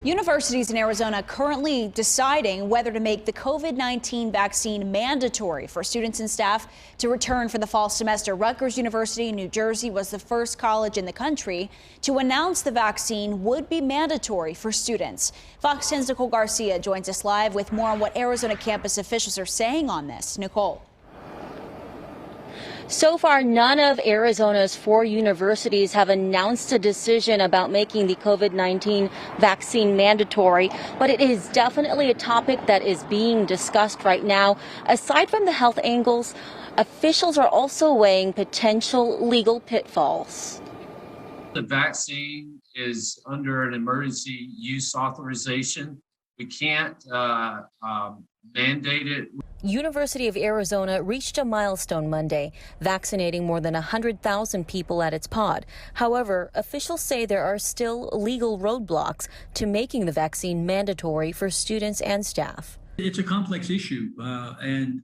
Universities in Arizona currently deciding whether to make the COVID-19 vaccine mandatory for students and staff to return for the fall semester. Rutgers University in New Jersey was the first college in the country to announce the vaccine would be mandatory for students. Fox 10's Nicole Garcia joins us live with more on what Arizona campus officials are saying on this. Nicole. So far, none of Arizona's 4 universities have announced a decision about making the COVID-19 vaccine mandatory, but it is definitely a topic that is being discussed right now. Aside from the health angles, officials are also weighing potential legal pitfalls. The vaccine is under an emergency use authorization. We can't mandate it. University of Arizona reached a milestone Monday, vaccinating more than 100,000 people at its pod. However, officials say there are still legal roadblocks to making the vaccine mandatory for students and staff. It's a complex issue, and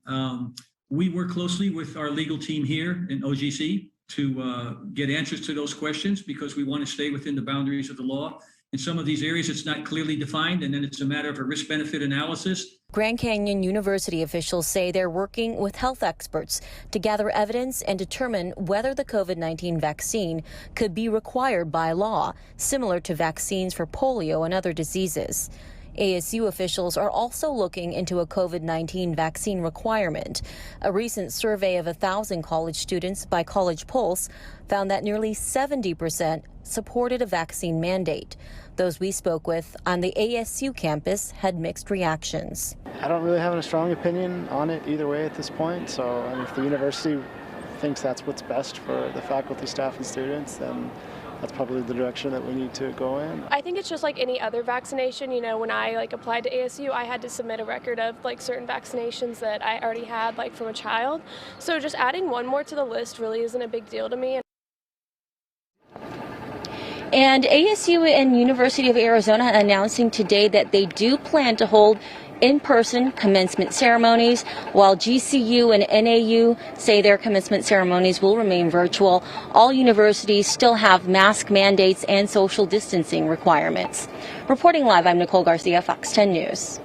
we work closely with our legal team here in OGC to get answers to those questions because we want to stay within the boundaries of the law. In some of these areas, it's not clearly defined, and then it's a matter of a risk-benefit analysis. Grand Canyon University officials say they're working with health experts to gather evidence and determine whether the COVID-19 vaccine could be required by law, similar to vaccines for polio and other diseases. ASU officials are also looking into a COVID-19 vaccine requirement. A recent survey of 1,000 college students by College Pulse found that nearly 70% supported a vaccine mandate. Those we spoke with on the ASU campus had mixed reactions. I don't really have a strong opinion on it either way at this point. So if the university thinks that's what's best for the faculty, staff, and students, then that's probably the direction that we need to go in. I think it's just like any other vaccination. You know, when I applied to ASU, I had to submit a record of certain vaccinations that I already had from a child. So just adding one more to the list really isn't a big deal to me. And ASU and University of Arizona announcing today that they do plan to hold in-person commencement ceremonies, while GCU and NAU say their commencement ceremonies will remain virtual. All universities still have mask mandates and social distancing requirements. Reporting live, I'm Nicole Garcia, Fox 10 News.